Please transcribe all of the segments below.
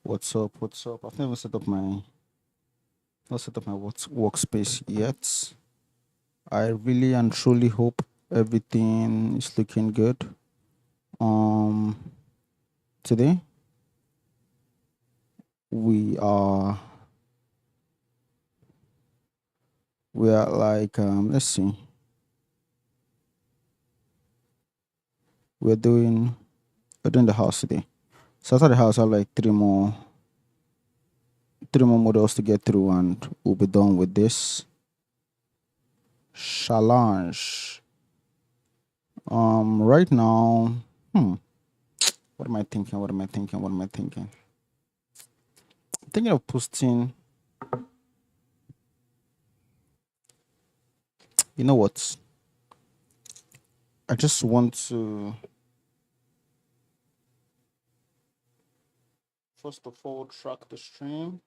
What's up? What's up? I've never not set up my workspace yet. I really and truly hope everything is looking good. Um, Today we are like let's see, we're doing we're doing the house today. So after the house, I have like three more models to get through, and we'll be done with this challenge. Right now, what am I thinking? What am I thinking? What am I thinking? I'm thinking of posting. You know what? I just want to first of all track the stream.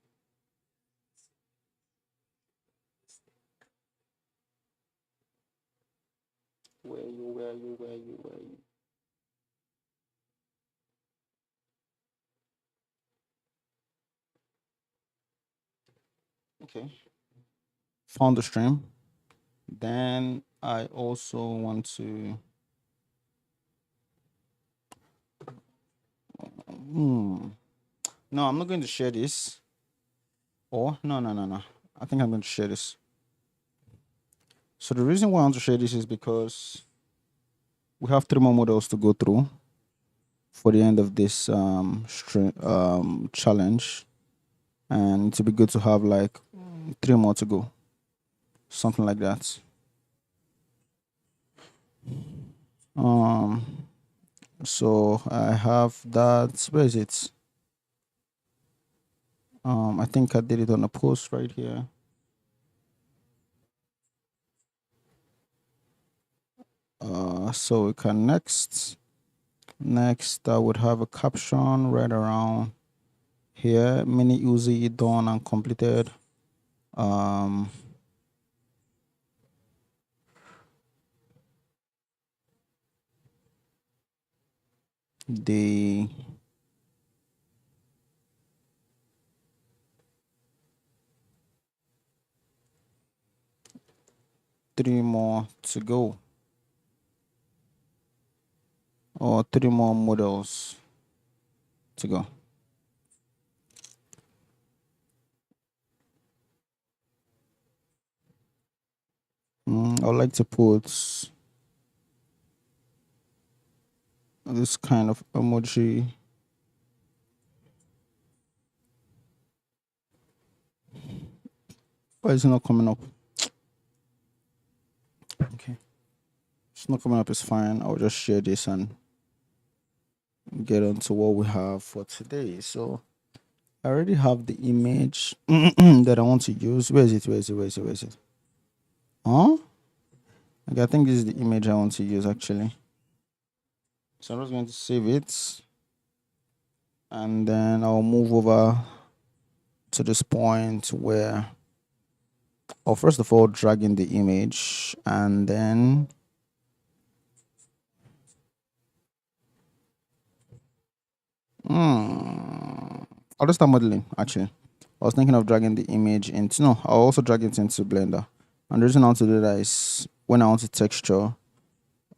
Where you? Okay. Found the stream. Then I also want to no, I'm not going to share this. Or no. I think I'm going to share this. So the reason why I want to share this is because we have three more models to go through for the end of this challenge, and it'd be good to have like three more to go, something like that. Um, so I have that. Where is it? I think I did it on a post right here. So we can next I would have a caption right around here. Mini Uzi done and completed. Um, the three more to go, or three more models to go. I would like to put this kind of emoji. Why is it not coming up? Okay, it's not coming up. It's fine. I'll just share this and get on to what we have for today. So I already have the image that I want to use. Where is it? Where is it? Huh? Okay, I think this is the image I want to use actually. So I'm just going to save it, and then I'll move over to this point where, or first of all, drag in the image, and then I'll just start modeling actually. I was thinking of dragging the image into, no, I'll also drag it into Blender. And the reason I want to do that is when I want to texture,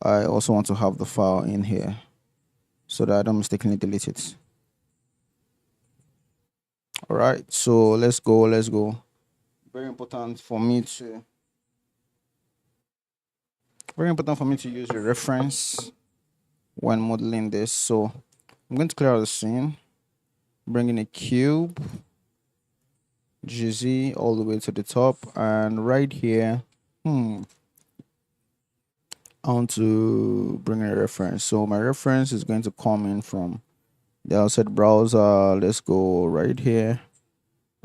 I also want to have the file in here so that I don't mistakenly delete it. All right, so let's go. Very important for me to use a reference when modeling this. So I'm going to clear out the scene, bring in a cube, GZ all the way to the top, and right here, I want to bring in a reference. So my reference is going to come in from the outside browser. Let's go right here,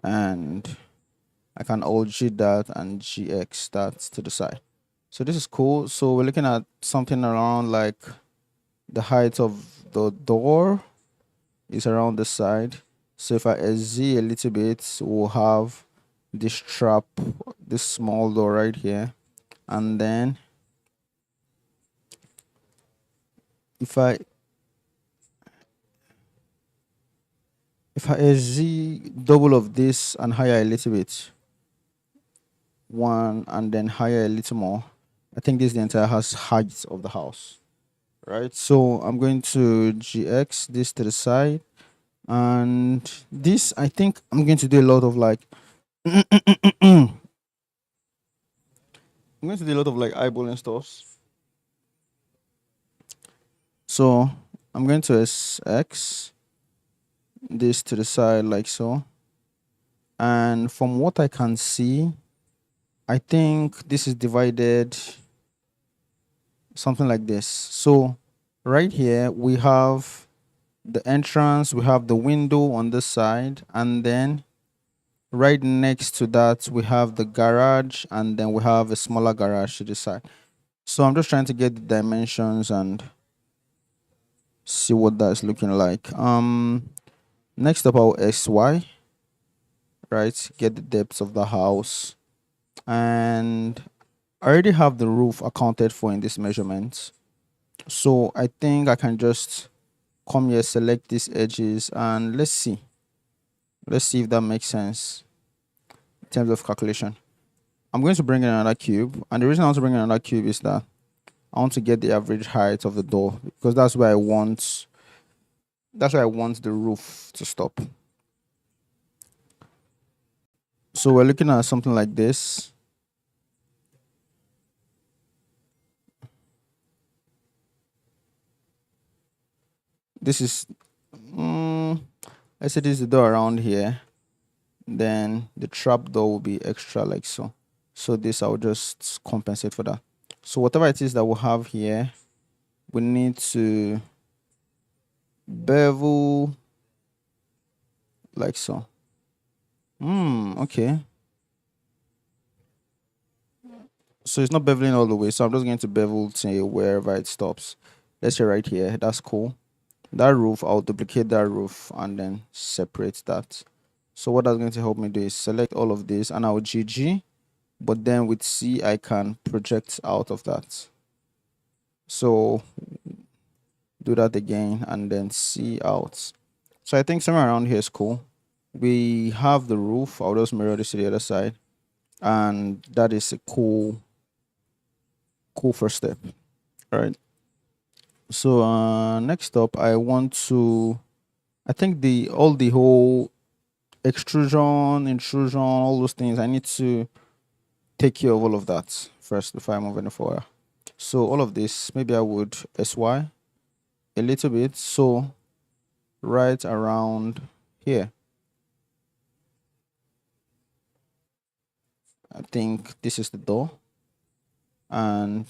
and I can OG that and GX that to the side. So this is cool. So we're looking at something around like the height of the door is around the side. So if I SZ a little bit, we'll have this strap, this small door right here. And then if I If I z double of this and higher a little bit, one and then higher a little more, I think this is the entire house height of the house, right? So I'm going to gx this to the side, and this I think I'm going to do a lot of like I'm going to do a lot of like eyeballing stuffs. So I'm going to sx this to the side like so, and from what I can see, I think this is divided something like this. So right here we have the entrance, we have the window on this side, and then right next to that we have the garage, and then we have a smaller garage to this side. So I'm just trying to get the dimensions and see what that's looking like. Next up our xy, right? Get the depth of the house, and I already have the roof accounted for in this measurement. So I think I can just come here, select these edges, and let's see. Let's see if that makes sense in terms of calculation. I'm going to bring in another cube, and the reason I want to bring in another cube is that I want to get the average height of the door, because that's where I want the roof to stop. So we're looking at something like this. This is let's say this is the door around here, then the trap door will be extra like so. So this I'll just compensate for that. So whatever it is that we'll have here, we need to bevel like so. Okay. So it's not beveling all the way. So I'm just going to bevel to wherever it stops. Let's say right here. That's cool. That roof, I'll duplicate that roof and then separate that. So what that's going to help me do is select all of this and I'll GG. But then with C, I can project out of that. So do that again and then C out. So I think somewhere around here is cool. We have the roof. I'll just mirror this to the other side. And that is a cool first step. All right. So next up, I think the whole extrusion, intrusion, all those things, I need to take care of all of that first before I move any further. So all of this, maybe I would SY a little bit. So right around here, I think this is the door, and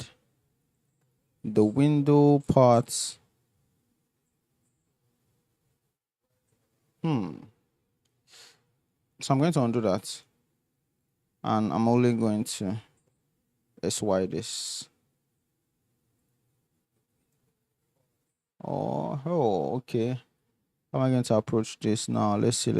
the window parts. So I'm going to undo that, and I'm only going to SY this. Oh, okay. How am I going to approach this now? Let's see.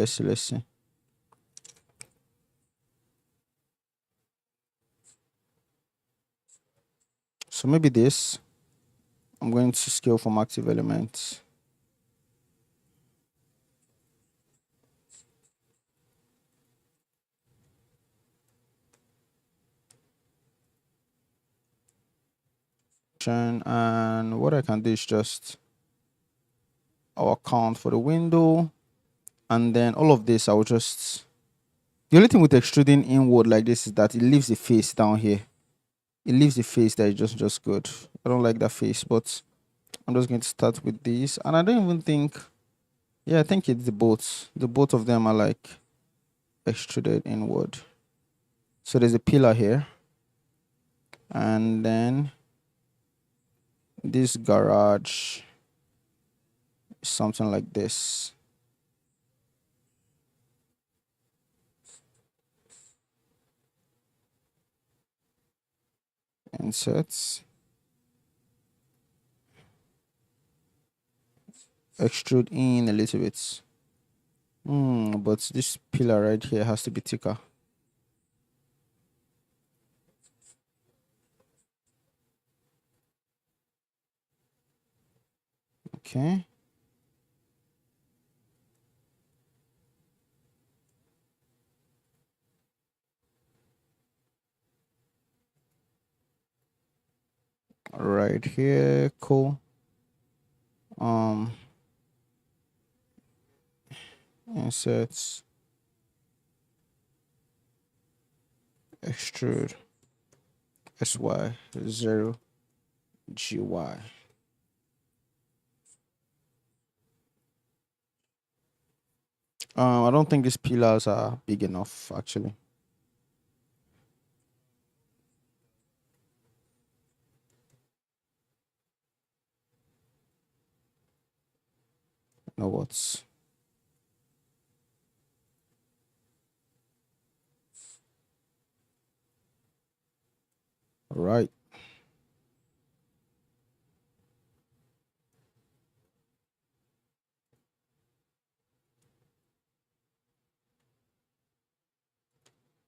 So maybe this, I'm going to scale from active elements. And what I can do is just our count for the window, and then all of this I'll just, the only thing with extruding inward like this is that it leaves the face down here. It leaves the face that is just good. I don't like that face, but I'm just going to start with this, and I don't even think, yeah, I think it's the both of them are like extruded inward. So there's a pillar here, and then this garage is something like this. Insets, extrude in a little bit. But this pillar right here has to be thicker. Okay. right here. Cool. Insert extrude SY0 GY. I don't think these pillars are big enough actually. You know what's right.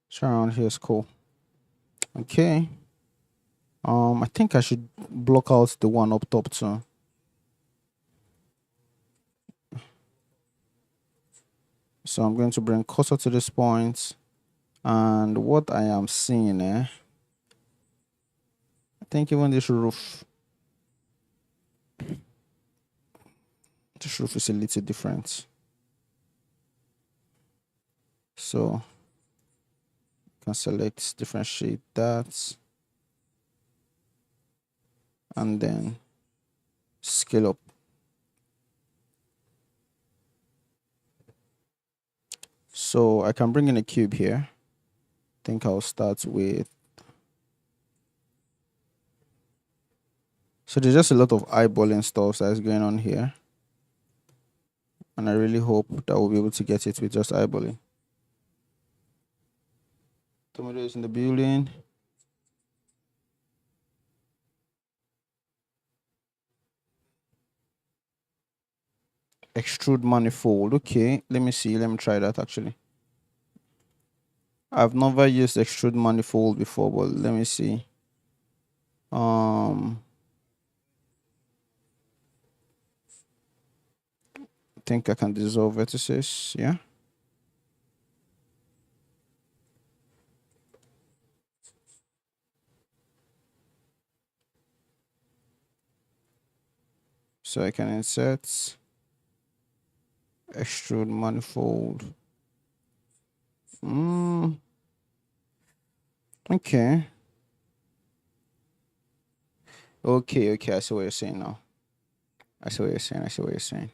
So around here is cool. Okay. I think I should block out the one up top too. So I'm going to bring cursor to this point, and what I am seeing, I think even this roof is a little different. So you can select differentiate that, and then scale up. So I can bring in a cube here. I think I'll start with. So there's just a lot of eyeballing stuff that's going on here. And I really hope that we'll be able to get it with just eyeballing. Tomato is in the building. Extrude manifold. Okay, let me see. Let me try that actually. I've never used extrude manifold before, but let me see. I think I can dissolve vertices. Yeah. So I can insert extrude manifold. Okay. Okay. I see what you're saying now. I see what you're saying. I see what you're saying.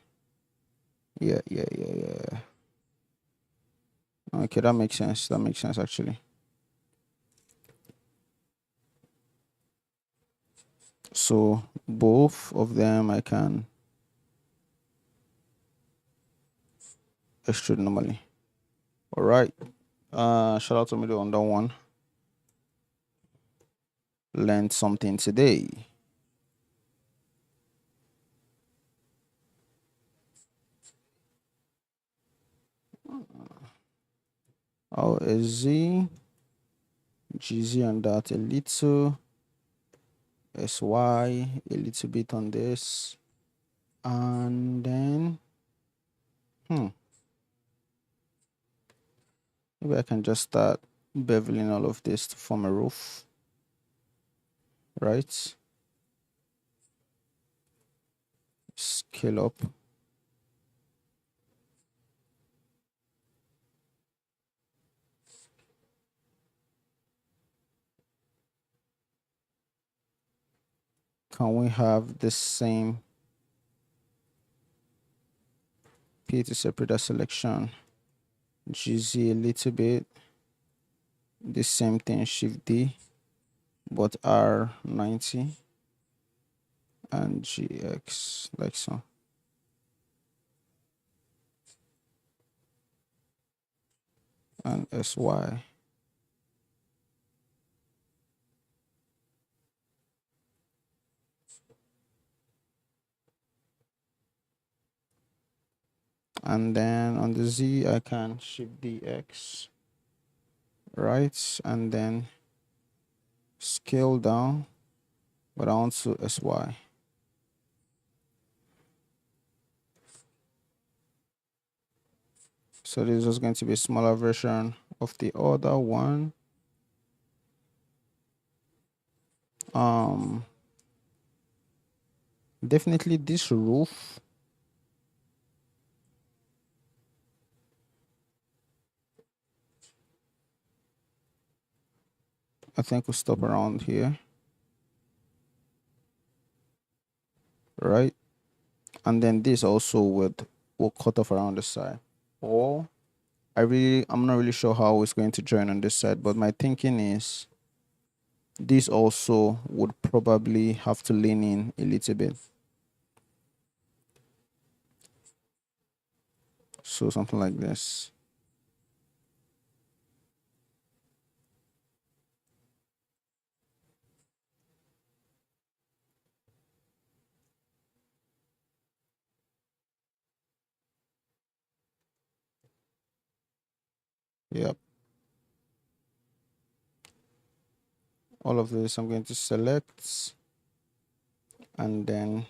Yeah. Okay, that makes sense. That makes sense actually. So both of them I can extrude normally. All right. Shout out to me on that one. Learned something today. Oh, a Z, GZ on that a little, SY a little bit on this, and then maybe I can just start beveling all of this to form a roof, right? Scale up. Can we have the same P to separate that selection? GZ a little bit. The same thing, Shift D, but R90 and GX like so. And SY. And then on the Z, I can shift DX, right? And then scale down, but I want to SY. So this is going to be a smaller version of the other one. Definitely this roof. I think we'll stop around here, right? And then this also will cut off around the side. Or I'm not really sure how it's going to join on this side, but my thinking is this also would probably have to lean in a little bit. So something like this. Yep. All of this I'm going to select and then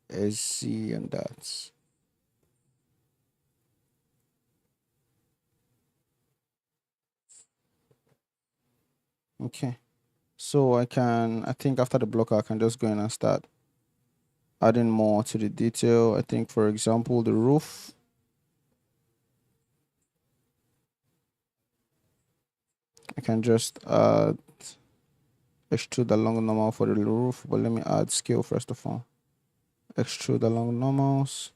SC and that. Okay. So I think after the blocker, I can just go in and start adding more to the detail. I think, for example, the roof. I can just extrude along normal for the roof, but let me add scale first of all. Extrude along normals,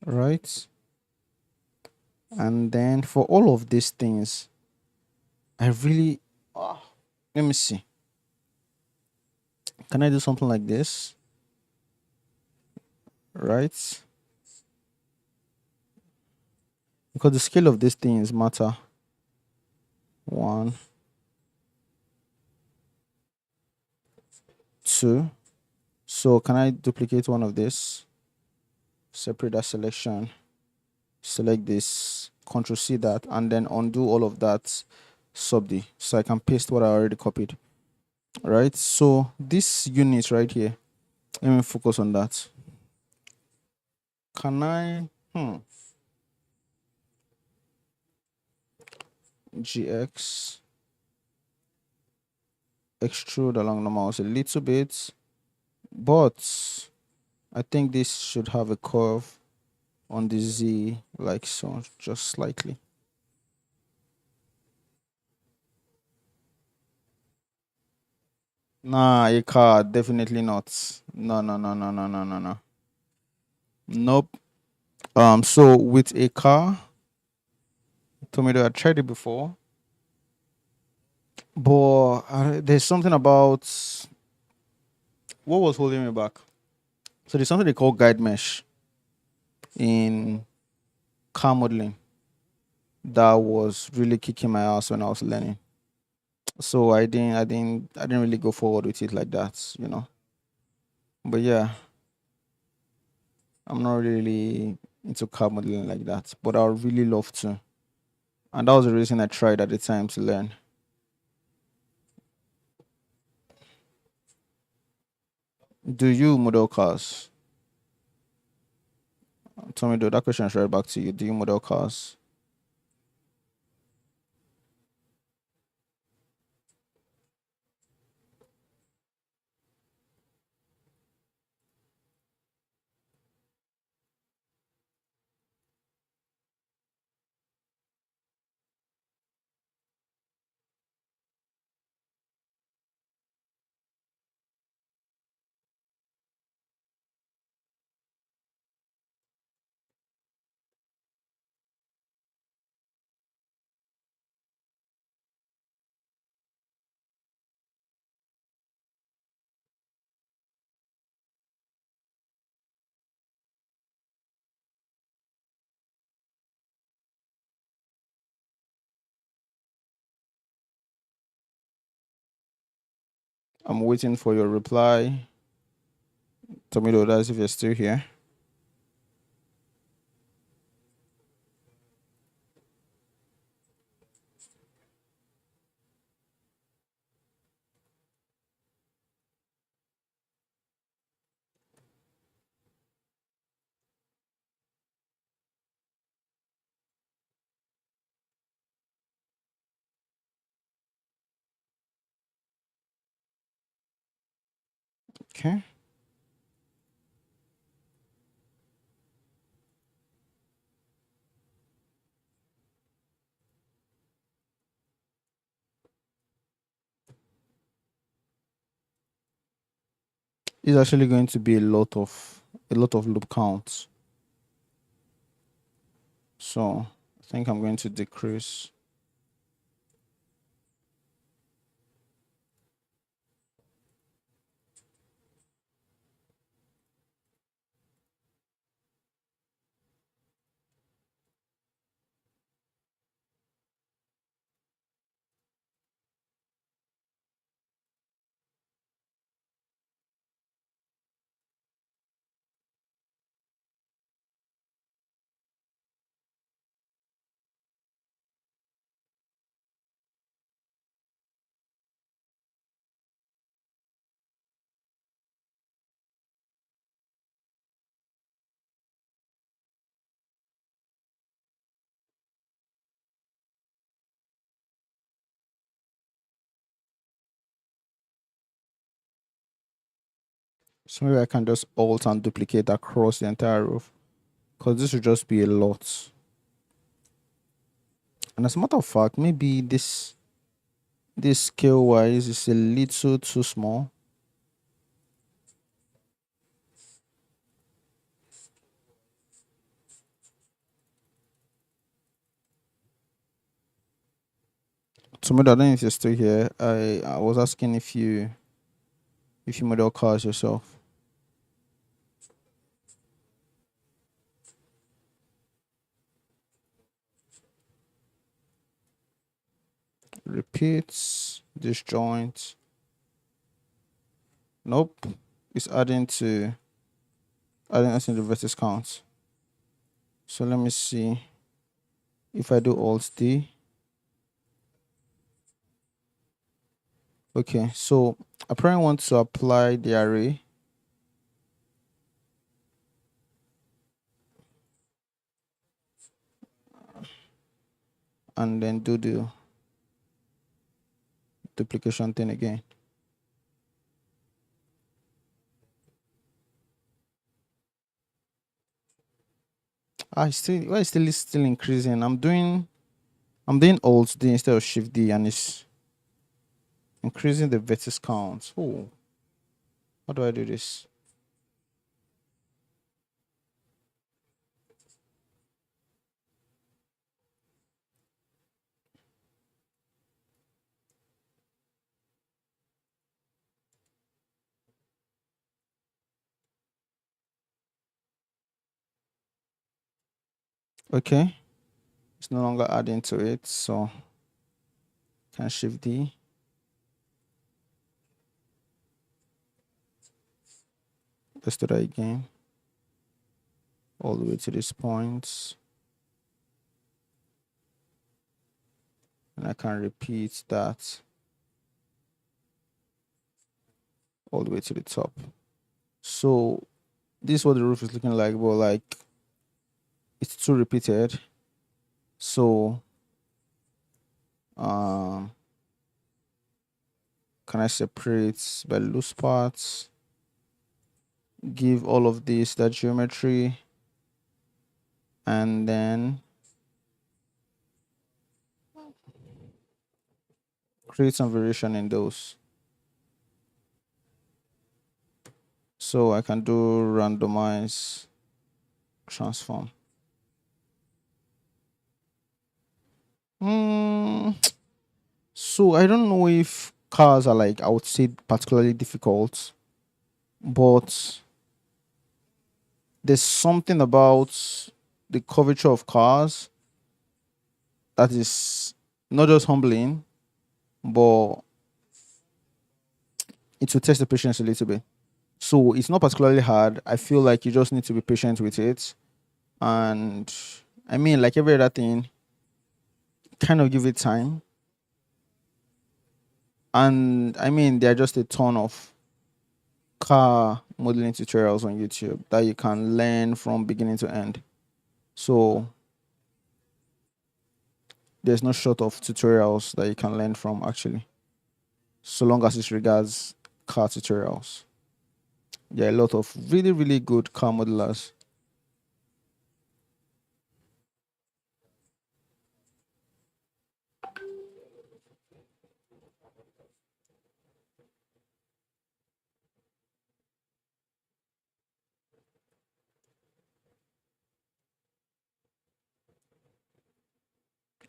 right? And then for all of these things, I really, ah, let me see. Can I do something like this? Right? Because the scale of these things matter. One, two. So can I duplicate one of this? Separate that selection. Select this. Control C that, and then undo all of that. Sub D. So I can paste what I already copied. Right. So this unit right here. Let me focus on that. Can I? GX extrude along the mouse a little bit, but I think this should have a curve on the Z like so, just slightly. Nah, a car, definitely not. No, no, no, no, no, no, no, no. Nope. So with a car, Tomato, I tried it before, but there's something about what was holding me back. So there's something they call guide mesh in car modeling that was really kicking my ass when I was learning. So I didn't really go forward with it like that. But yeah, I'm not really into car modeling like that. But I would really love to. And that was the reason I tried at the time to learn. Do you model cars? Tell me though, that question is right back to you. Do you model cars? I'm waiting for your reply. Tell me though, that's if you're still here. Okay. It's actually going to be a lot of loop counts. So I think I'm going to decrease. So maybe I can just alt and duplicate across the entire roof, because this would just be a lot. And as a matter of fact, maybe this scale wise is a little too small. So maybe I don't know if you're still here. I was asking if you model cars yourself. Repeats disjoint. Nope. It's adding us in the vertex count. So let me see if I do Alt D. Okay, so I probably want to apply the array and then do the duplication thing again. Why is still increasing? I'm doing Alt D instead of Shift D, and it's increasing the vertex count. Oh, how do I do this? Okay, it's no longer adding to it, so can Shift D. Let's do that again. All the way to this point. And I can repeat that all the way to the top. So this is what the roof is looking like, but like it's too repeated. So um can I separate by loose parts? Give all of this that geometry, and then create some variation in those. So I can do randomize transform. Mm, so I don't know if cars are like, I would say, particularly difficult, but there's something about the curvature of cars that is not just humbling, but it will test the patience a little bit. So it's not particularly hard. I feel like you just need to be patient with it. And I mean, like every other thing, kind of give it time. And I mean, there are just a ton of car modeling tutorials on YouTube that you can learn from beginning to end. So there's no short of tutorials that you can learn from, actually, so long as it regards car tutorials. There are a lot of really, really good car modelers.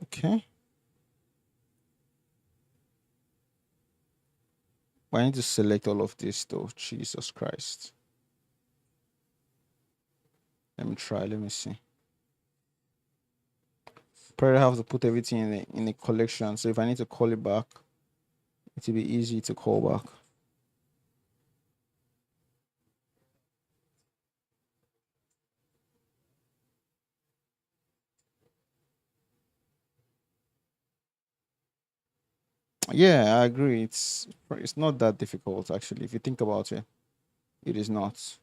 Okay. But I need to select all of this though. Jesus Christ. Let me try. Let me see. Probably have to put everything in a collection. So if I need to call it back, it'll be easy to call back. Yeah, I agree. It's not that difficult actually. If you think about it, it is not.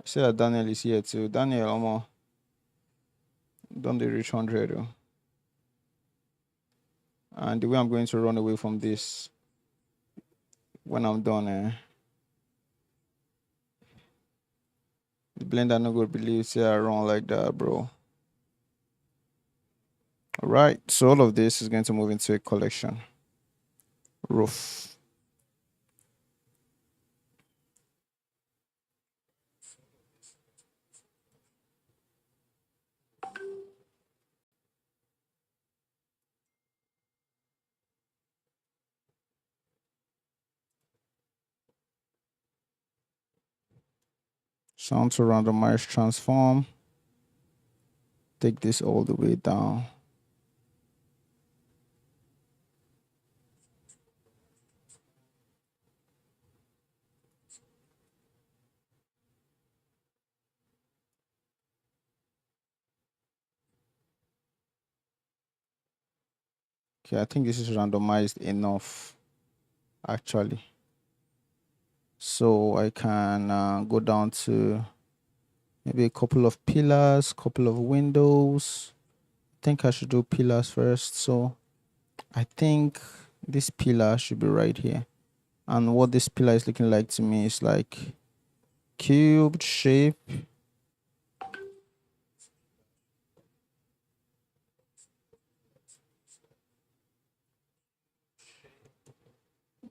I see that Daniel is here too. Daniel, don't they reach 100? Oh. And the way I'm going to run away from this when I'm done, the blender no go believe say I run like that, bro. All right, so all of this is going to move into a collection. Roof. So on to randomize transform. Take this all the way down. Okay, I think this is randomized enough actually. So I can go down to maybe a couple of pillars, couple of windows. I think I should do pillars first. So I think this pillar should be right here. And what this pillar is looking like to me is like cubed shape.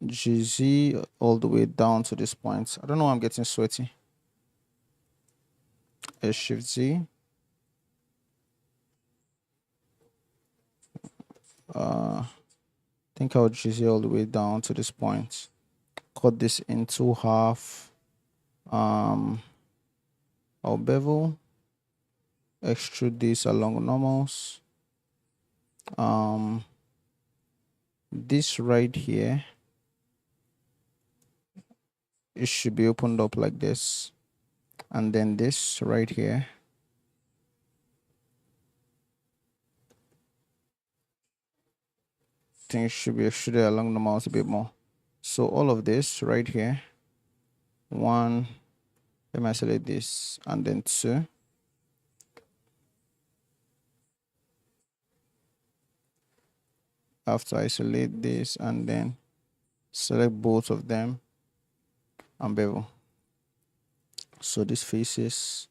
GZ all the way down to this point. I don't know why I'm getting sweaty. S shift Z. I think I'll GZ all the way down to this point. Cut this into half. I'll bevel. Extrude this along normals. This right here, it should be opened up like this. And then this right here, I think it should be extruded along normals a bit more. So all of this right here, one, let me isolate this, and then two. I have to isolate this and then select both of them and bevel. So these faces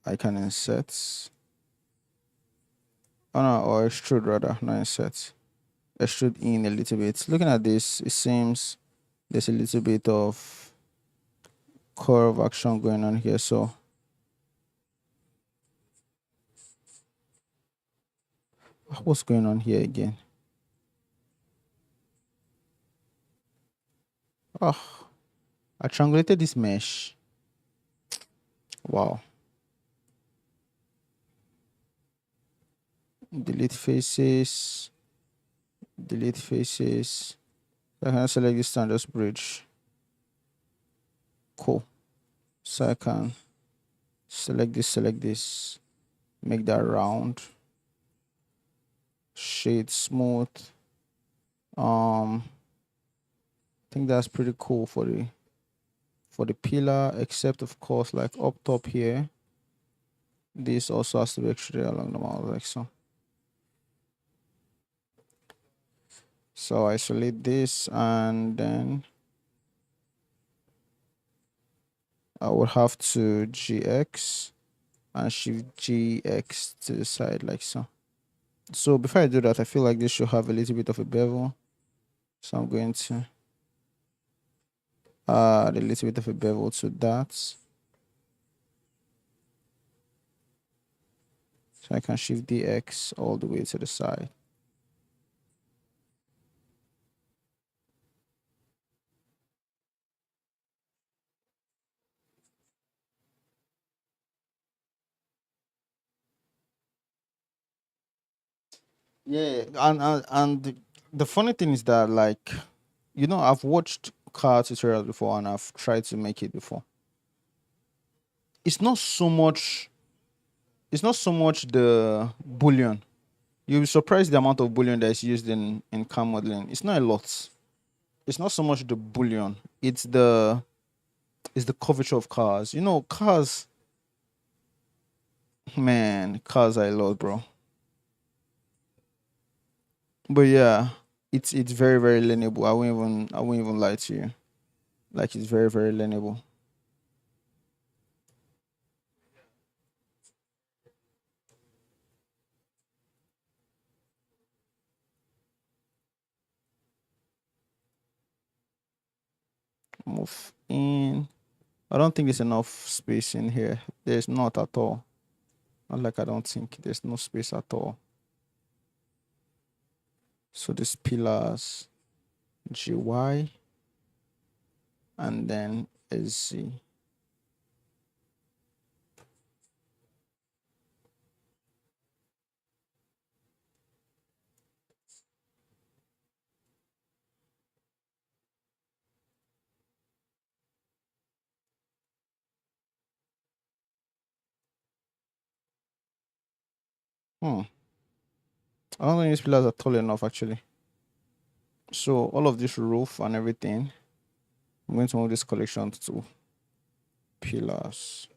I can insert. Oh no, or extrude rather, not insert. Extrude in a little bit. Looking at this, it seems there's a little bit of curve action going on here. So what's going on here again? Oh, I triangulated this mesh. Wow. Delete faces. Delete faces. I can select this and just bridge. Cool. So I can select this, make that round, shade smooth. I think that's pretty cool for the pillar, except of course like up top here, this also has to be extruded along the mouth like so. So isolate this, and then I would have to GX and shift GX to the side like so. So before I do that, I feel like this should have a little bit of a bevel. So I'm going to add a little bit of a bevel to that. So I can shift DX all the way to the side. Yeah, and the funny thing is that, like, I've watched car tutorials before and I've tried to make it before. It's not so much. It's not so much the boolean. You'll be surprised the amount of boolean that is used in car modeling. It's not a lot. It's not so much the boolean. It's the curvature of cars. Cars. Man, cars I love, bro. But yeah, it's very very learnable. I won't even lie to you. Like, it's very very learnable. Move in. I don't think there's enough space in here. There's not at all. Not like I don't think there's no space at all. So these pillars, GY, and then SZ. Hmm. I don't think these pillars are tall enough actually. So all of this roof and everything, I'm going to move this collection to pillars.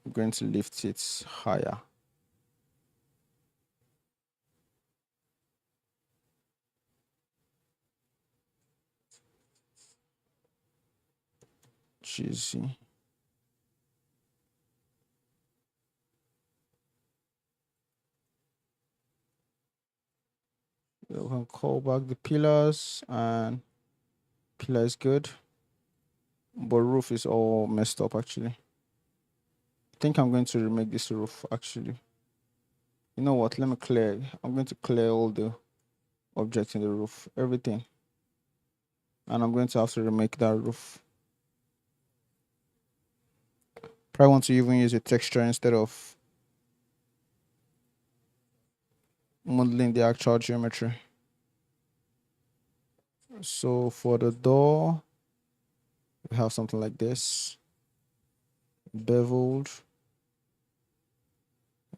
I'm going to lift it higher. Cheesy. We can call back the pillars, and pillar is good, but roof is all messed up actually. I think I'm going to remake this roof actually. You know what? Let me clear. I'm going to clear all the objects in the roof, everything, and I'm going to have to remake that roof. Probably want to even use a texture instead of modeling the actual geometry. So for the door, we have something like this, beveled.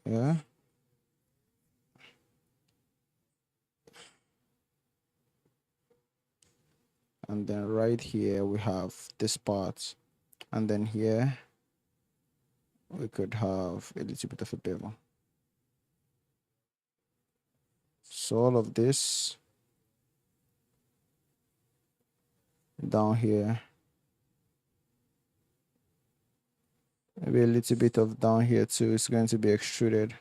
Yeah. And then right here we have this part, and then here we could have a little bit of a bevel. So all of this down here, maybe a little bit of down here too, is going to be extruded.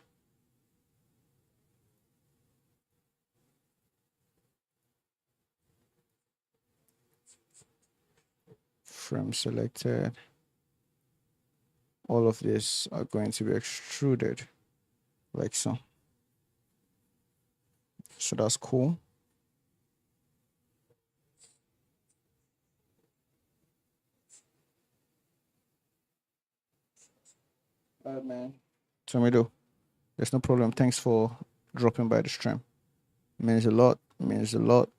Frame selected. All of this are going to be extruded like so. So that's cool. All right, man. Tomato, there's no problem. Thanks for dropping by the stream. Means a lot. Means a lot.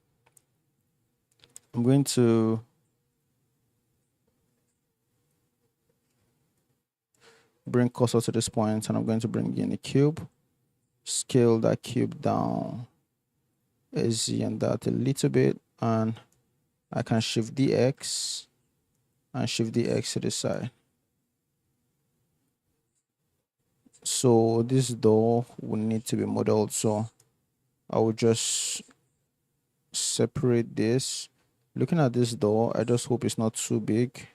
I'm going to bring cursor to this point, and I'm going to bring in a cube. Scale that cube down, Z and that a little bit, and I can shift DX and shift DX to the side. So this door will need to be modeled. So I will just separate this. Looking at this door, I just hope it's not too big.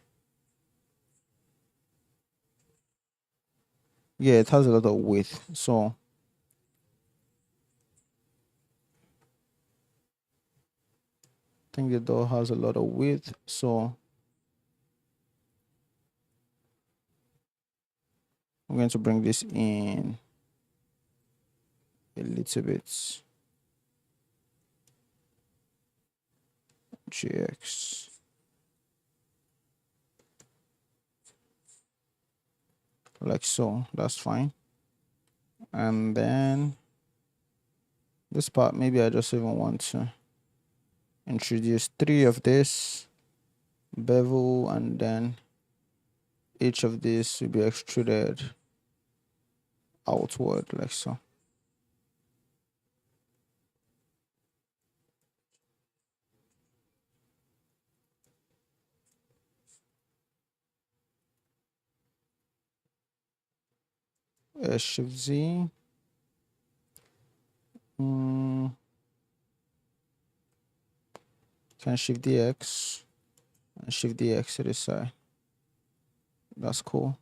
Yeah, it has a lot of width. So I think the door has a lot of width. So I'm going to bring this in a little bit. GX. Like so. That's fine. And then this part, maybe I just even want to introduce 3 of this bevel, and then each of these will be extruded outward like so. Shift Z. Can shift DX and shift DX to this side. That's cool.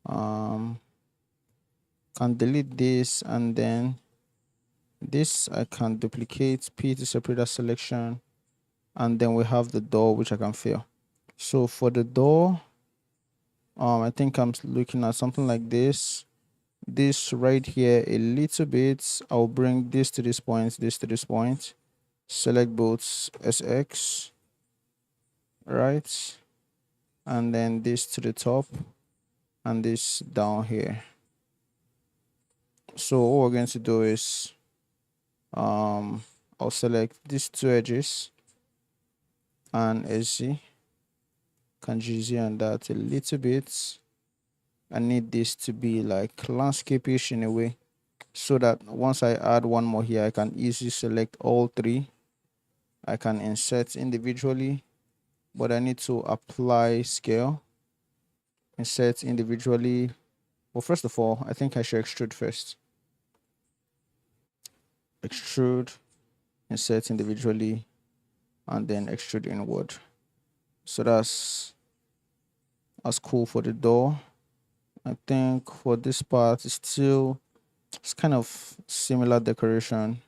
Can delete this, and then this I can duplicate P to separate that selection, and then we have the door which I can fill. So for the door, I think I'm looking at something like this. This right here a little bit. I'll bring this to this point, this to this point. Select both SX, right? And then this to the top and this down here. So what we're going to do is I'll select these 2 edges and SZ. Can GZ on that a little bit. I need this to be like landscape-ish in a way, so that once I add one more here, I can easily select all 3. I can insert individually, but I need to apply scale. Insert individually. Well, first of all, I think I should extrude first. Extrude, insert individually, and then extrude inward. So that's cool for the door. I think for this part, it's kind of similar decoration,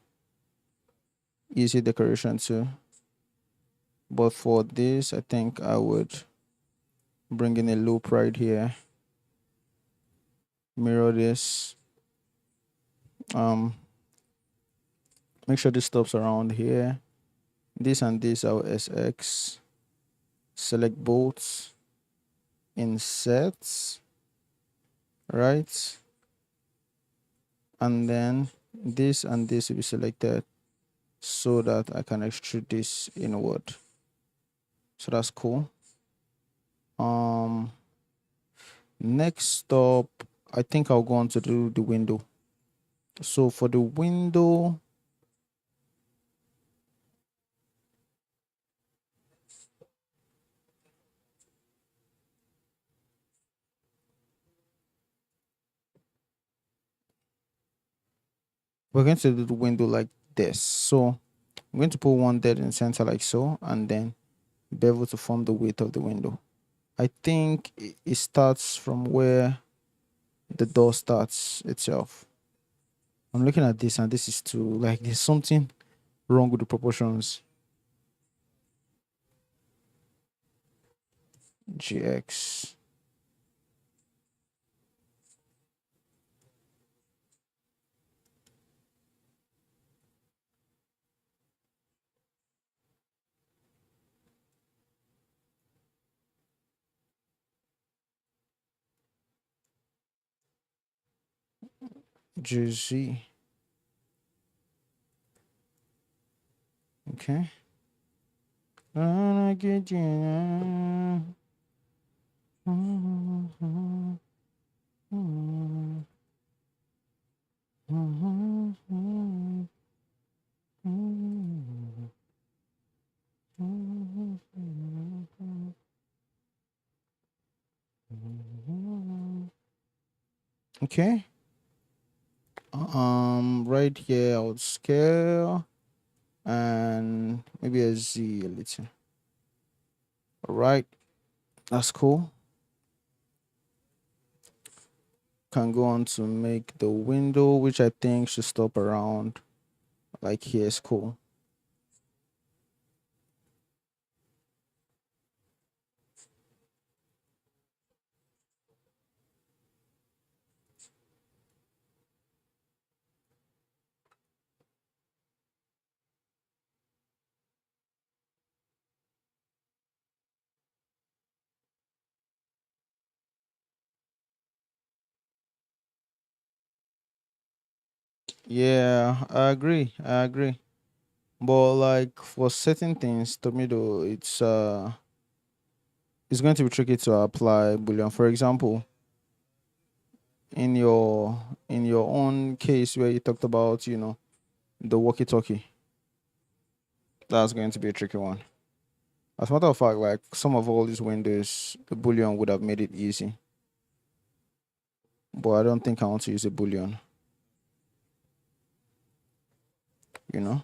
easy decoration too. But for this, I think I would bring in a loop right here, mirror this, make sure this stops around here. This and this are SX. Select both, insert, right? And then this and this will be selected so that I can extrude this inward. So that's cool. Next up, I think I'll go on to do the window. So for the window, we're going to do the window like this. So I'm going to put one dead in center like so, and then bevel to form the width of the window. I think it starts from where the door starts itself. I'm looking at this, and this is too, like, there's something wrong with the proportions. GX. GZ. Okay. Gonna get you. Okay. Right here I would scale and maybe a Z a little. All right, that's cool. Can go on to make the window, which I think should stop around like here is cool. Yeah, I agree. I agree. But like for certain things, Tomato, it's going to be tricky to apply Boolean. For example, in your own case where you talked about, the walkie-talkie, that's going to be a tricky one. As a matter of fact, like some of all these windows, the Boolean would have made it easy. But I don't think I want to use a Boolean, you know.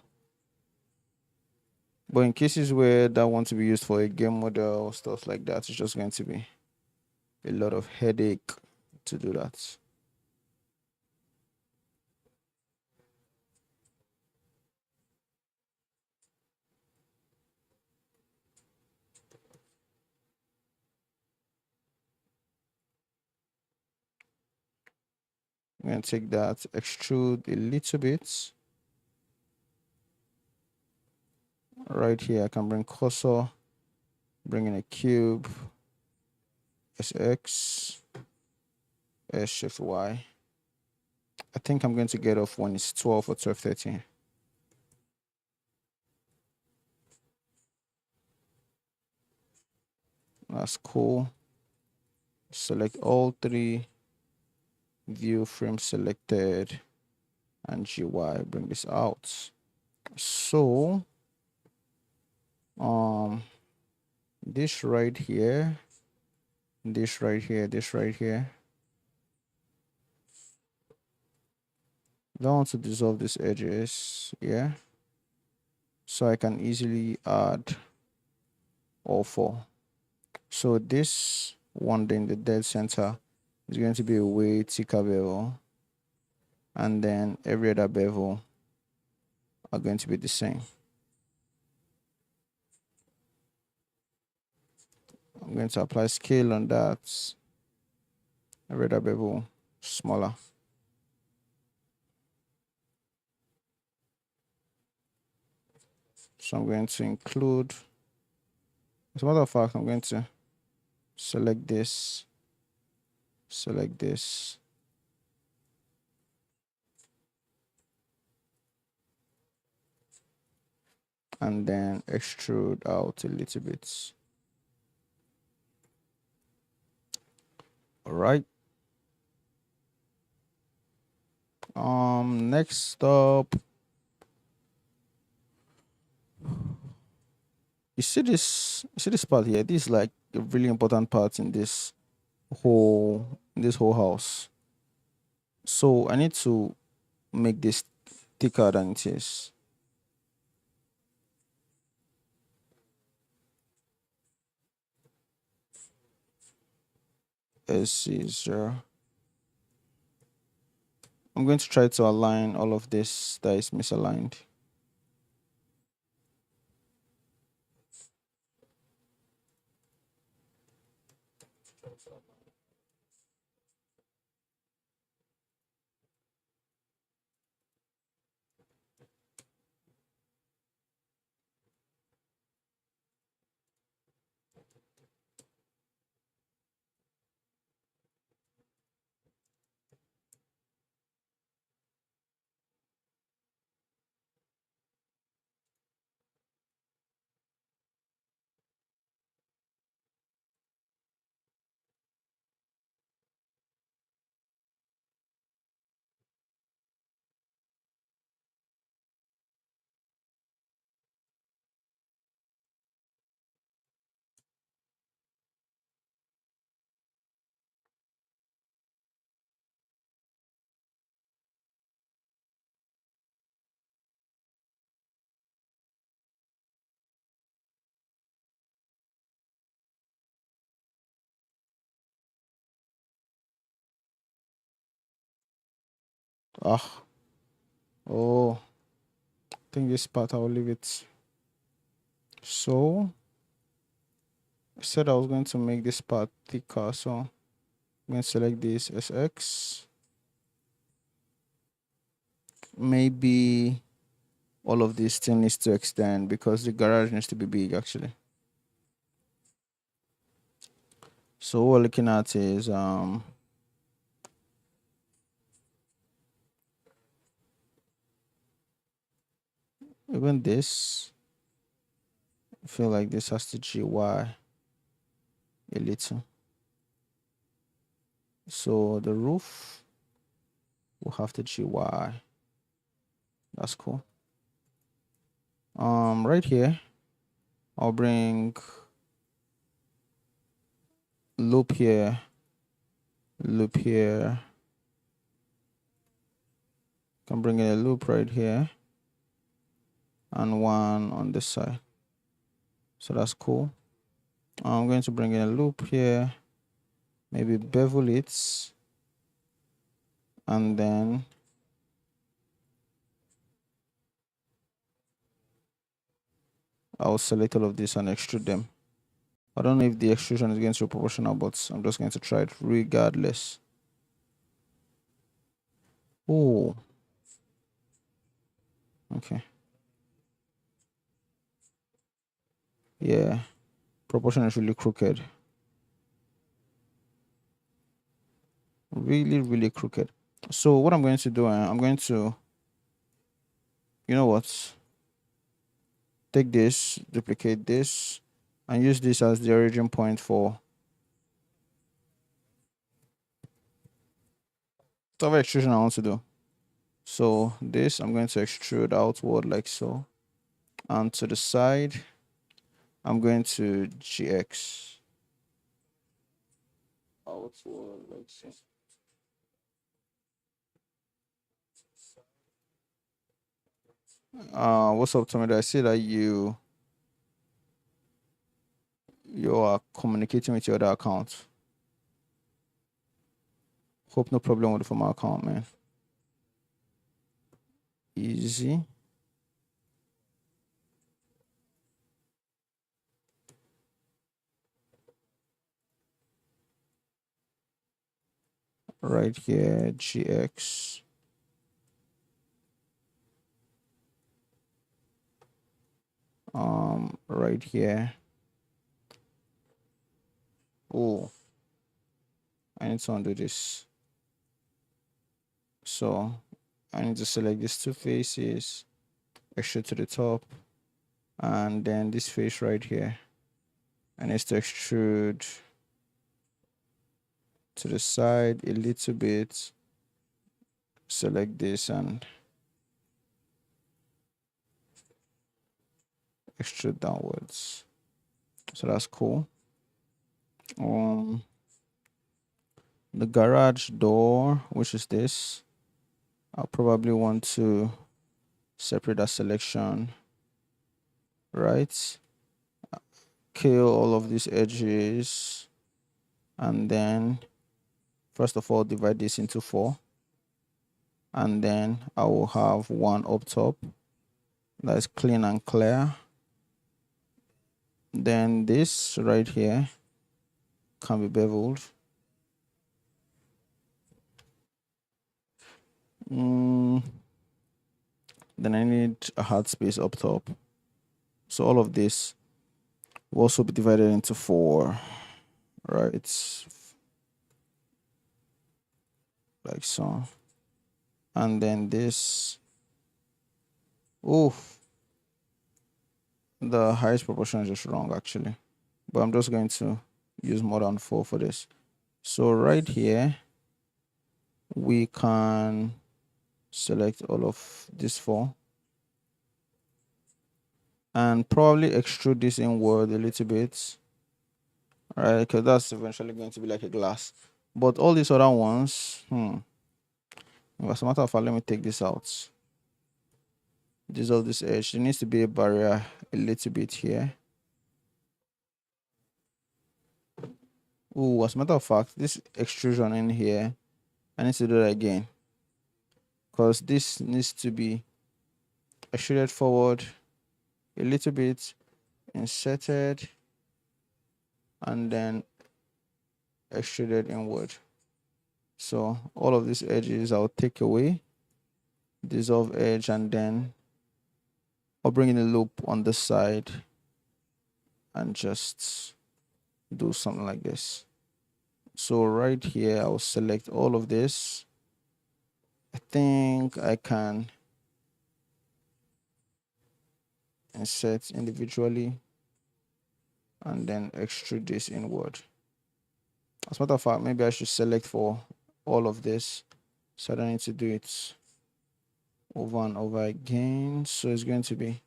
But in cases where that want to be used for a game model or stuff like that, it's just going to be a lot of headache to do that. I'm going to take that, extrude a little bit. Right here, I can bring cursor, bring in a cube, SX, S shift Y. I think I'm going to get off when it's 12 or 12:13. That's cool. Select all three, view frame selected, and GY, bring this out. So, um, this right here, this right here, this right here. Don't want to dissolve these edges, yeah. So I can easily add all four. So this one in the dead center is going to be a way thicker bevel, and then every other bevel are going to be the same. I'm going to apply scale on that. Every other bevel smaller. So I'm going to include, as a matter of fact, I'm going to select this, and then extrude out a little bit. All right. Next up, you see this part here. This is like a really important part in this whole house. So I need to make this thicker than it is. S is I'm going to try to align all of this that is misaligned. Ah, oh, I think this part I'll leave it. So I said I was going to make this part thicker, so I'm going to select this SX. Maybe all of this thing needs to extend because the garage needs to be big actually. So what we're looking at is even this, I feel like this has to GY a little. So the roof will have to GY. That's cool. Right here, I'll bring loop here, loop here. Can bring in a loop right here and one on this side. So that's cool. I'm going to bring in a loop here, maybe bevel it, and then I'll select all of this and extrude them. I don't know if the extrusion is going to be proportional, but I'm just going to try it regardless. Oh, okay. Yeah, proportion is really crooked. Really, really crooked. So what I'm going to do, I'm going to, you know what? Take this, duplicate this, and use this as the origin point for whatever extrusion I want to do. So this, I'm going to extrude outward like so. And to the side, I'm going to GX. Outward like so. What's up, Tommy? I see that you are communicating with your other account. Hope no problem with the former account, man. Easy. Right here, GX. Right here. Oh, I need to undo this. So I need to select these two faces, extrude to the top, and then this face right here. I need to extrude to the side a little bit. Select this and extrude downwards. So that's cool. The garage door, which is this, I'll probably want to separate that selection, right? Kill all of these edges, and then first of all divide this into 4, and then I will have one up top that is clean and clear. Then this right here can be beveled. Then I need a hard space up top. So all of this will also be divided into 4, right? Like so. And then this, oh, the highest proportion is just wrong actually. But I'm just going to use more than 4 for this. So right here, we can select all of this 4 and probably extrude this inward a little bit, right? Because that's eventually going to be like a glass. But all these other ones, as a matter of fact, let me take this out. Dissolve this edge. There needs to be a barrier a little bit here. Oh, as a matter of fact, this extrusion in here, I need to do that again because this needs to be extruded forward a little bit, inserted, and then extruded inward. So all of these edges I'll take away, dissolve edge, and then I'll bring in a loop on this side and just do something like this. So right here I'll select all of this. I think I can insert individually and then extrude this inward. As a matter of fact, maybe I should select for all of this, so I don't need to do it over and over again. So it's going to be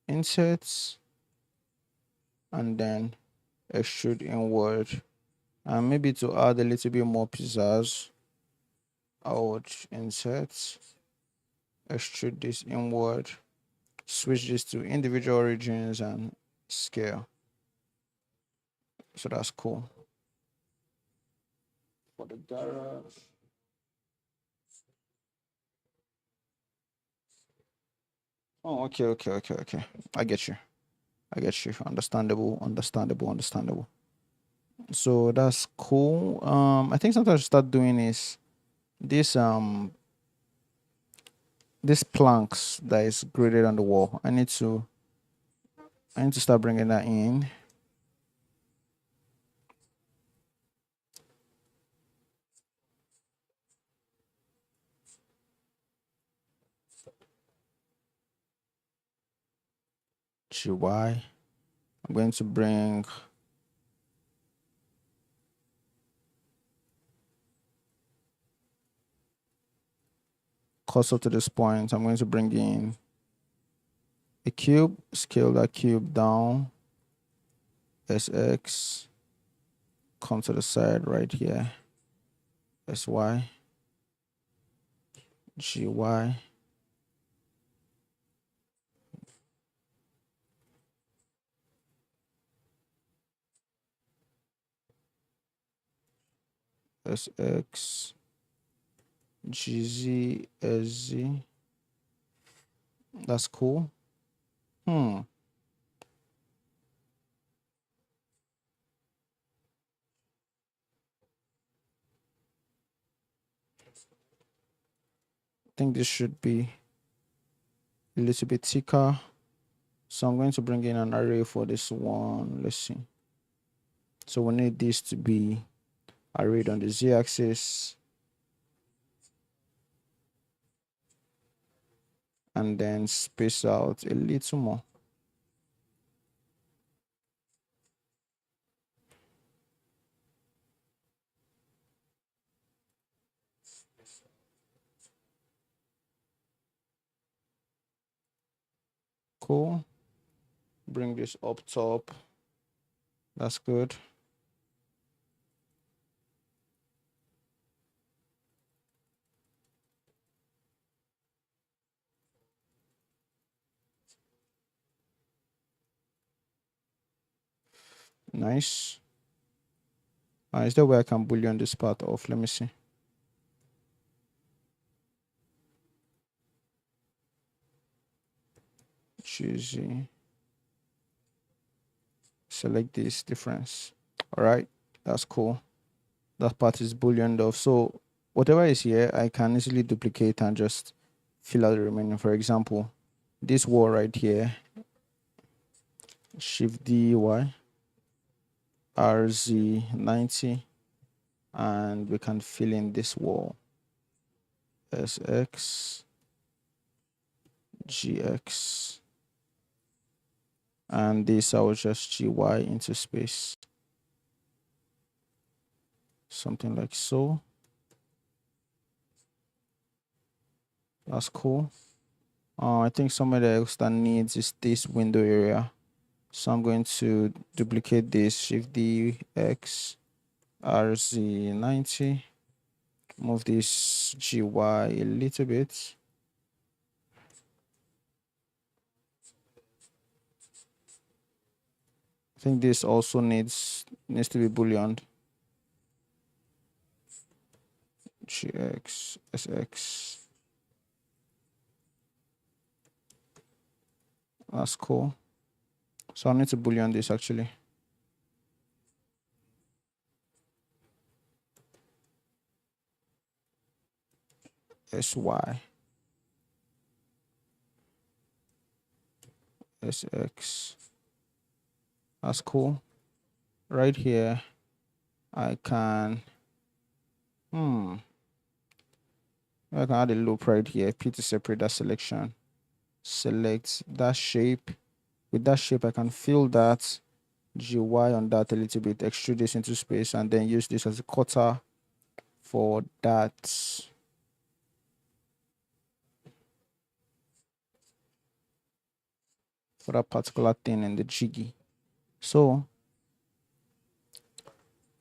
inserts and then extrude inward. And maybe to add a little bit more pizzazz, I would insert, extrude this inward, switch this to individual origins and scale. So that's cool. For the garage. Oh, okay. I get you. Understandable. So that's cool. I think something I should start doing is this planks that is graded on the wall. I need to start bringing that in. GY. I'm going to bring cursor to this point. I'm going to bring in a cube, scale that cube down, SX, come to the side right here, SY, GY, SX, GZ, SZ. That's cool. I think this should be a little bit thicker. So I'm going to bring in an array for this one. Let's see. So we need this to be arrayed on the z-axis and then space out a little more. Cool. Bring this up top. That's good. Nice. Is there a way I can boolean this part off? Let me see. Choose. Select this difference. All right. That's cool. That part is booleaned off. So whatever is here, I can easily duplicate and just fill out the remaining. For example, this wall right here, Shift D Y, RZ90, and we can fill in this wall, SX, GX, and this I will just GY into space, something like so. That's cool. I think somewhere else that needs is this window area. So I'm going to duplicate this, Shift D, X, RZ90, move this GY a little bit. I think this also needs to be booleaned. GX, SX, That's cool. So I need to boolean this actually. SY. SX. That's cool. Right here, I can I can add a loop right here. P to separate that selection. Select that shape. With that shape, I can fill that GY on that a little bit, extrude this into space, and then use this as a cutter for that particular thing in the jiggy. So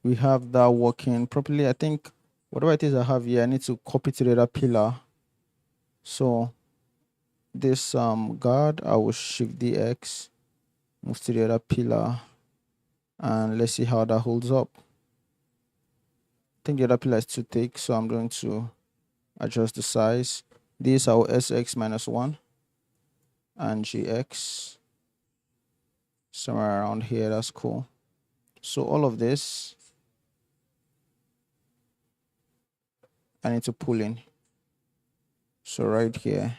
we have that working properly. I think whatever it is I have here, I need to copy to the other pillar. So this guard, I will shift DX, move to the other pillar, and let's see how that holds up. I think the other pillar is too thick, so I'm going to adjust the size. This I will SX -1 and GX somewhere around here. That's cool. So all of this I need to pull in. So right here,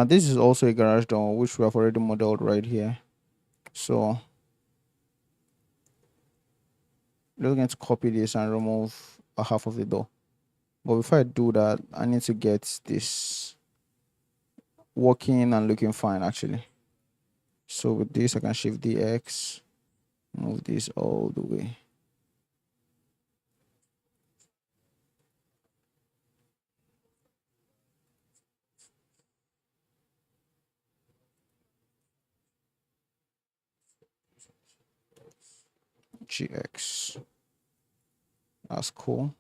this is also a garage door, which we have already modeled right here. So we're going to copy this and remove a half of the door. But before I do that, I need to get this working and looking fine actually. So with this, I can shift DX, move this all the way. GX. That's cool.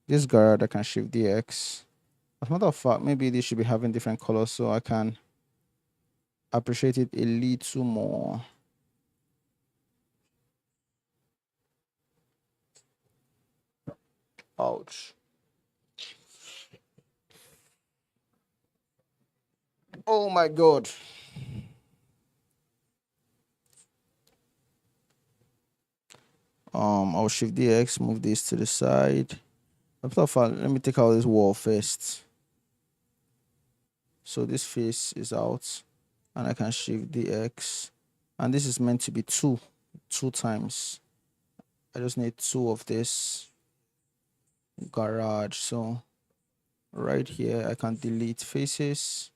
This guard I can shift DX. As a matter of fact, maybe this should be having different colors so I can appreciate it a little more. Ouch. Oh my god. I'll shift DX, move this to the side. Let me take out this wall first. So this face is out, and I can shift DX, and this is meant to be two times. I just need two of this garage. So right here, I can delete faces,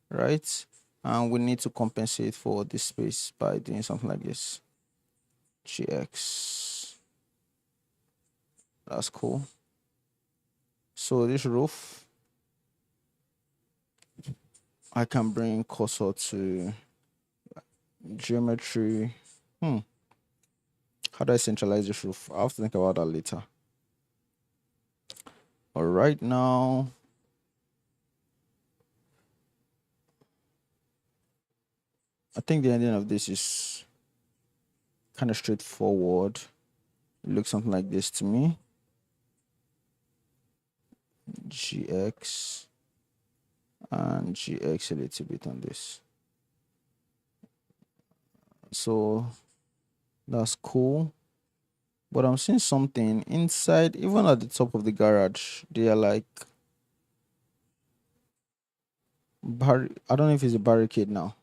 right? And we need to compensate for this space by doing something like this. GX. That's cool. So this roof, I can bring cursor to geometry. How do I centralize this roof? I'll have to think about that later. All right, now I think the ending of this is kind of straightforward. It looks something like this to me. GX and GX a little bit on this. So that's cool. But I'm seeing something inside, even at the top of the garage. They are like I don't know if it's a barricade now.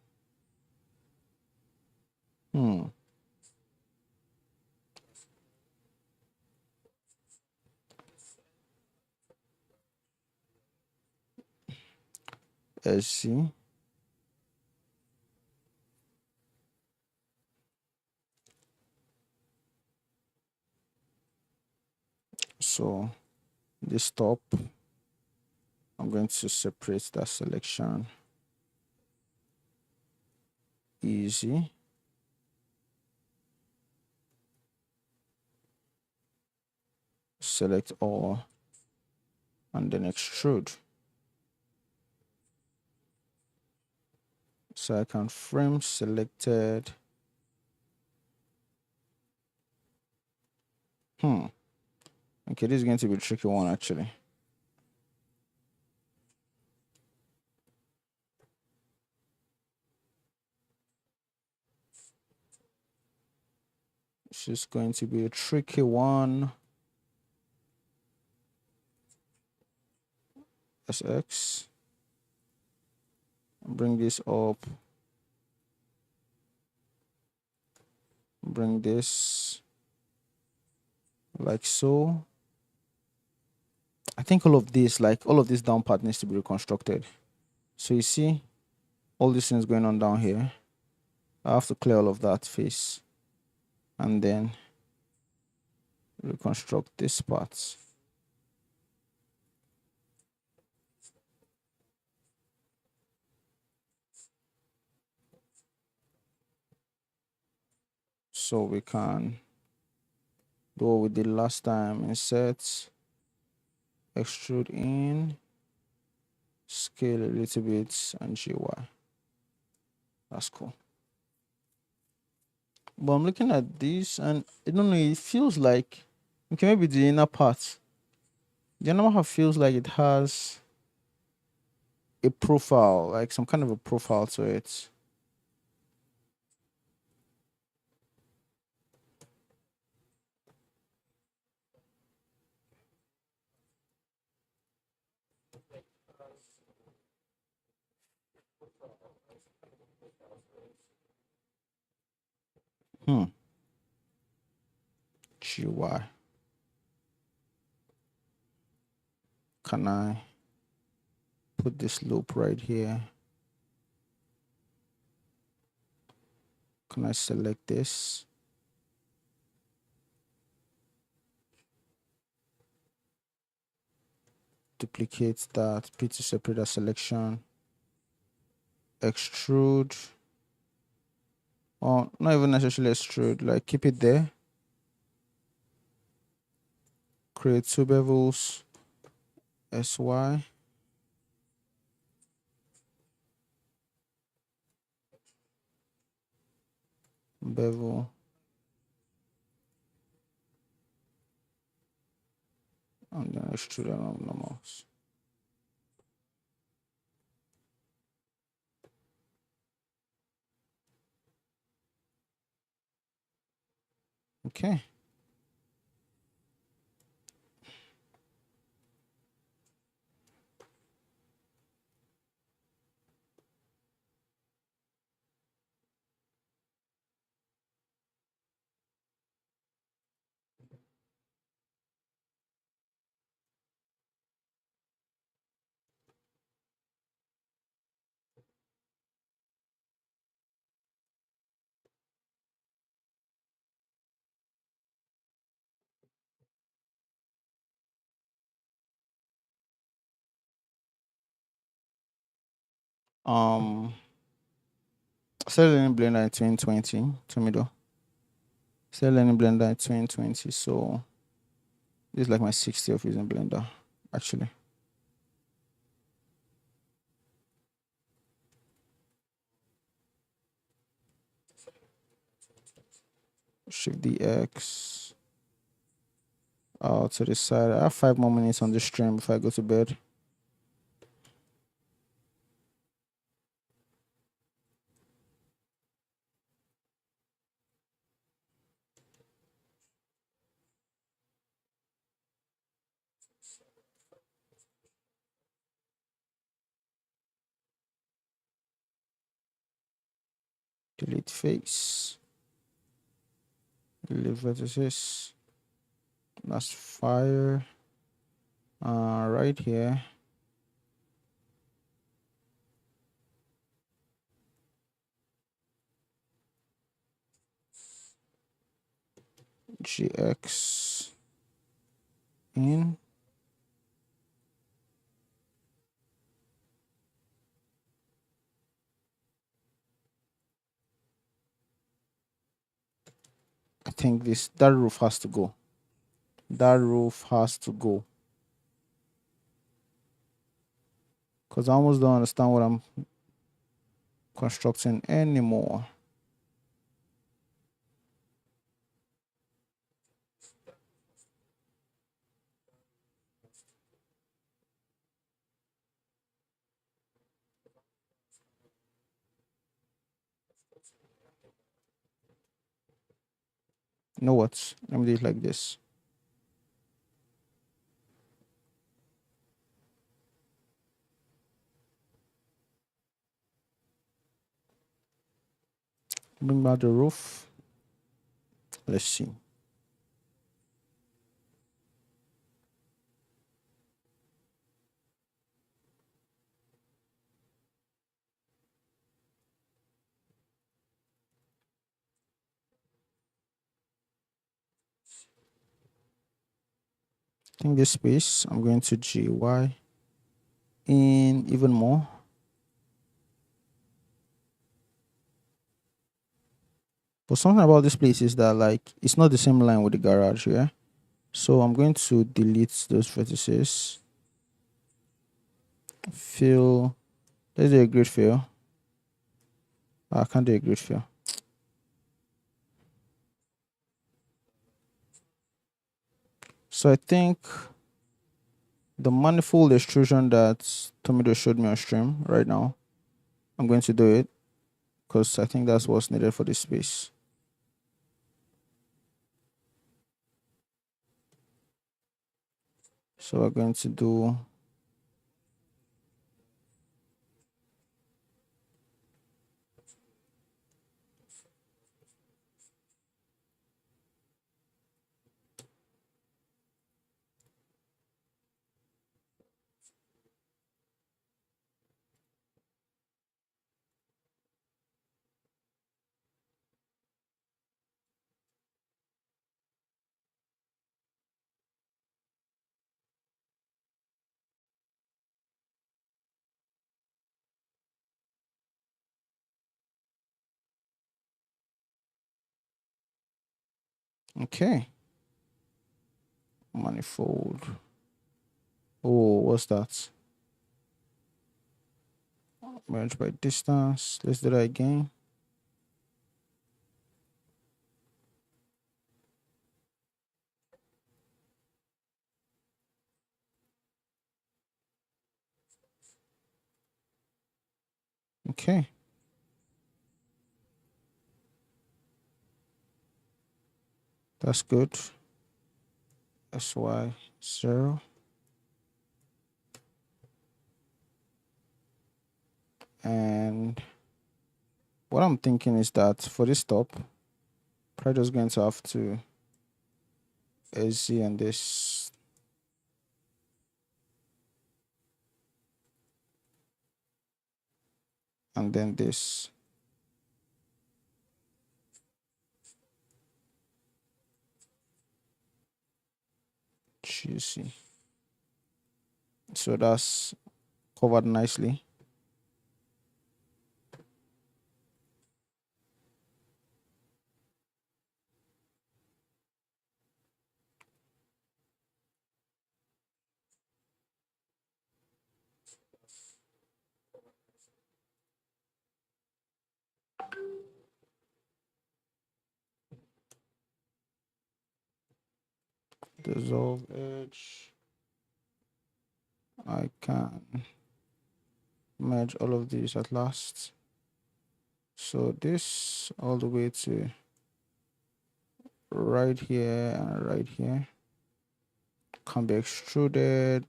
Let's see. So this top, I'm going to separate that selection. Easy. select all and then extrude. So I can frame selected. Okay, this is going to be a tricky one actually. This is going to be a tricky one. SX. Bring this up. Bring this like so. I think all of this down part needs to be reconstructed. So you see all these things going on down here. I have to clear all of that face and then reconstruct this part. So we can do what we did last time. Insert, extrude in, scale a little bit, and GY. That's cool. But I'm looking at this and I don't know, it feels like, okay, maybe the inner part. The inner part feels like it has a profile, like some kind of a profile to it. GY. Can I put this loop right here? Can I select this? Duplicate that, P2 separator selection, extrude. Or not even necessarily extrude, like keep it there. Create two bevels, SY. Bevel. And then extrude along the mouse. Okay. Started learning Blender in 2020, to middle. Started learning Blender in 2020, so this is like my 6th year of using Blender, actually. Shift DX. Out to the side. I have 5 more minutes on the stream before I go to bed. Delete face. Delete vertices. That's fire. Right here. GX in. I think that roof has to go. that roof has to go. Because I almost don't understand what I'm constructing anymore. You know what? Let me do it like this. Bring back the roof. Let's see. In this space, I'm going to GY in even more. But something about this place is that like it's not the same line with the garage, yeah. So I'm going to delete those vertices. Fill. Let's do a grid fill. I can't do a grid fill. So I think the manifold extrusion that Tomido showed me on stream right now, I'm going to do it because I think that's what's needed for this space. So we're going to do okay. Manifold. Oh, what's that? Merge by distance. Let's do that again. Okay. That's good. SY0. And what I'm thinking is that for this top, probably just going to have to SZ and this. And then this. Juicy. So that's covered nicely. Dissolve edge. I can merge all of these at last. So this all the way to right here and right here can be extruded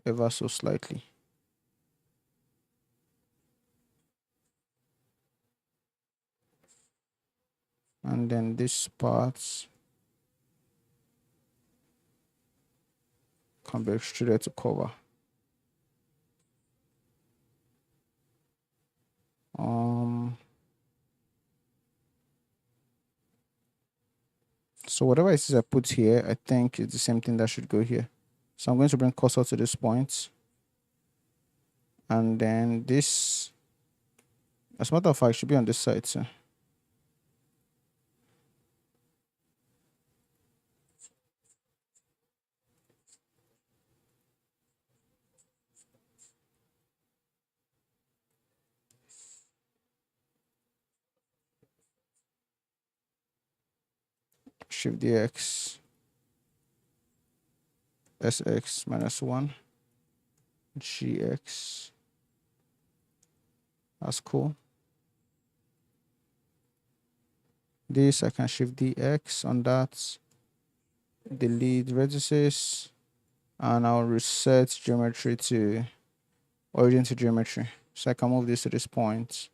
ever so slightly. And then this part can be extruded to cover. So whatever it is I put here, I think it's the same thing that should go here. So I'm going to bring cursor to this point. And then this, as a matter of fact, should be on this side, so. shift dx, sx minus 1, gx. That's cool. This I can shift dx on that, delete vertices, and I'll reset geometry to origin to geometry. So I can move this to this point,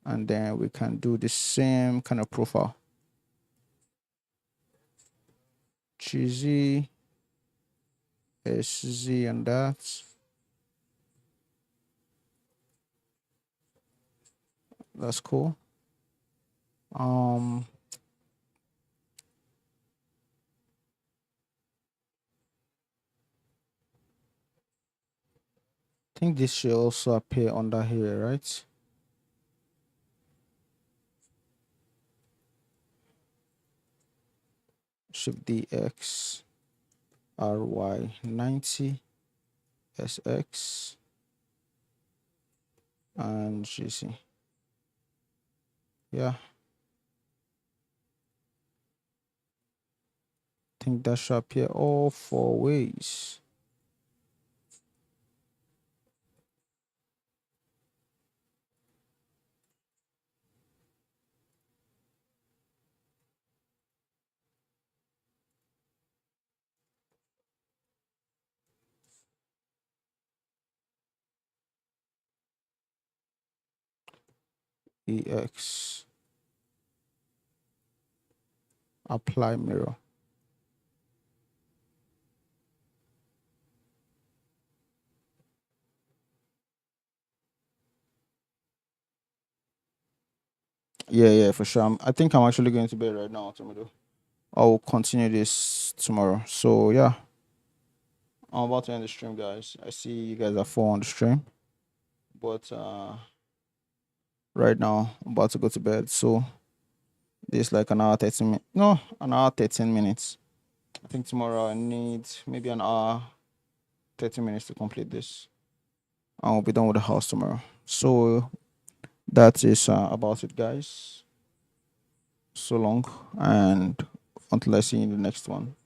and then we can do the same kind of profile. GZ, SZ, and that. That's cool. I think this should also appear under here, right? Shift DX, RY 90, SX, and GC. Yeah. I think that should appear all 4 ways. EX, apply mirror. Yeah, for sure. I think I'm actually going to bed right now, Tomato. I'll continue this tomorrow. So yeah, I'm about to end the stream, guys. I see you guys are 4 on the stream, but right now I'm about to go to bed. So this like an hour 30 minutes. No, an hour 13 minutes. I think tomorrow I need maybe an hour 30 minutes to complete this. I'll be done with the house tomorrow. So that is about it, guys. So long, and until I see you in the next one.